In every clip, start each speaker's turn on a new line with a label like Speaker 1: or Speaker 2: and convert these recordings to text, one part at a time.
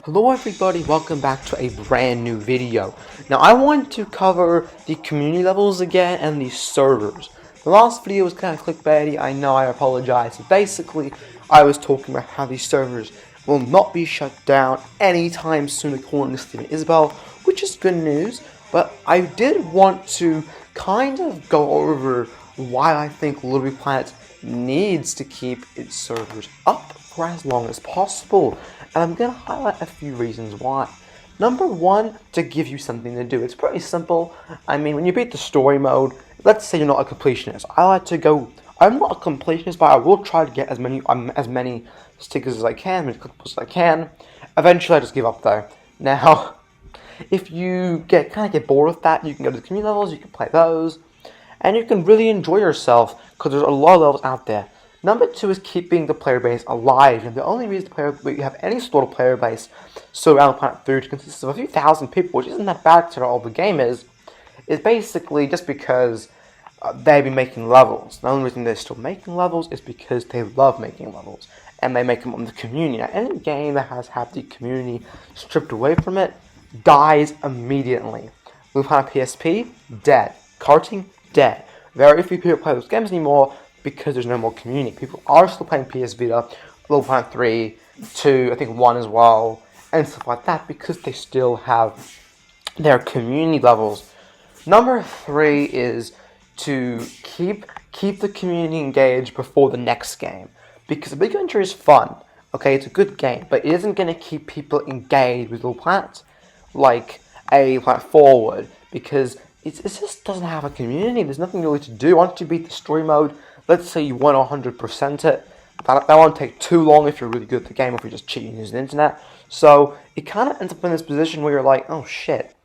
Speaker 1: Hello everybody, welcome back to a brand new video. Now I want to cover the community levels again and the servers. The last video was kind of clickbaity, I know, I apologize. But basically, I was talking about how these servers will not be shut down anytime soon according to Steven Isabel, which is good news. But I did want to kind of go over why I think LittleBigPlanet needs to keep its servers up for as long as possible. And I'm going to highlight a few reasons why. Number one, to give you something to do. It's pretty simple. I mean, when you beat the story mode, let's say you're not a completionist. I'm not a completionist, but I will try to get as many stickers as I can, as many collectibles as I can. Eventually, I just give up though. Now, if you kind of get bored with that, you can go to the community levels, you can play those, and you can really enjoy yourself, because there's a lot of levels out there. Number two is keeping the player base alive, and the only reason you have any sort of player base so around Planet 3, which consists of a few thousand people, which isn't that bad considering all the game is basically just because they've been making levels. The only reason they're still making levels is because they love making levels, and they make them on the community. Now, any game that has had the community stripped away from it dies immediately. LittleBigPlanet PSP, dead. Karting, dead. Very few people play those games anymore, because there's no more community. People are still playing PS Vita, LittleBigPlanet 3, 2, I think 1 as well, and stuff like that, because they still have their community levels. Number 3 is to keep the community engaged before the next game, because the Big Adventure is fun. Okay, it's a good game, but it isn't going to keep people engaged with LittleBigPlanet like a Planet 4 would, because it just doesn't have a community. There's nothing really to do. Once you beat the story mode, let's say you want to 100% it, that won't take too long if you're really good at the game, or if you're just cheating using the internet. So it kind of ends up in this position where you're like, oh shit,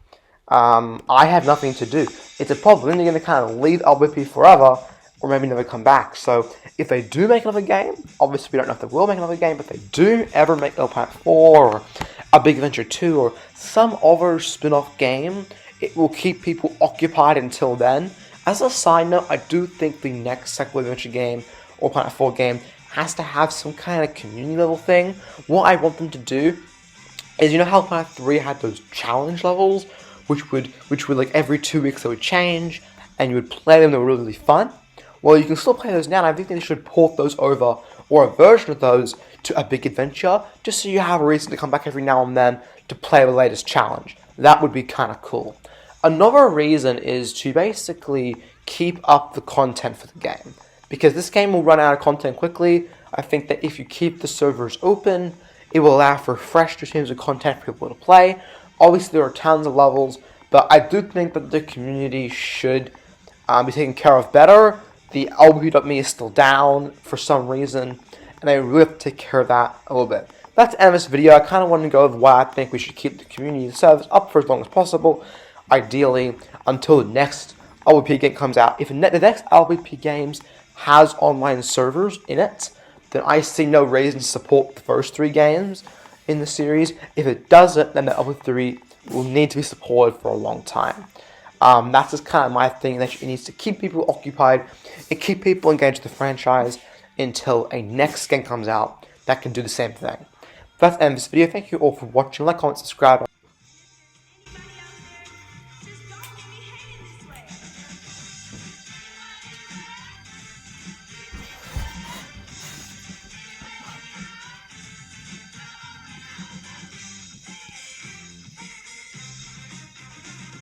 Speaker 1: I have nothing to do. It's a problem. Then you're going to kind of leave LBP forever, or maybe never come back. So if they do make another game, obviously we don't know if they will make another game, but if they do ever make LittleBigPlanet 4, or a Big Adventure 2, or some other spin-off game, it will keep people occupied until then. As a side note, I do think the next Second Adventure game, or Planet 4 game, has to have some kind of community level thing. What I want them to do is, you know how Planet 3 had those challenge levels, which would like every 2 weeks they would change, and you would play them, they were really fun? Well, you can still play those now, and I think they should port those over, or a version of those, to a Big Adventure, just so you have a reason to come back every now and then to play the latest challenge. That would be kind of cool. Another reason is to basically keep up the content for the game, because this game will run out of content quickly. I think that if you keep the servers open, it will allow for fresh streams of content for people to play. Obviously, there are tons of levels, but I do think that the community should be taken care of better. The LBP.me is still down for some reason, and I really have to take care of that a little bit. That's the end of this video. I kind of wanted to go over why I think we should keep the community servers up for as long as possible. Ideally, until the next LBP game comes out. If the next LBP games has online servers in it, then I see no reason to support the first 3 games in the series. If it doesn't, then the other 3 will need to be supported for a long time. That's just kind of my thing, that it needs to keep people occupied and keep people engaged with the franchise until a next game comes out that can do the same thing. That's the end of this video. Thank you all for watching. Like, comment, subscribe.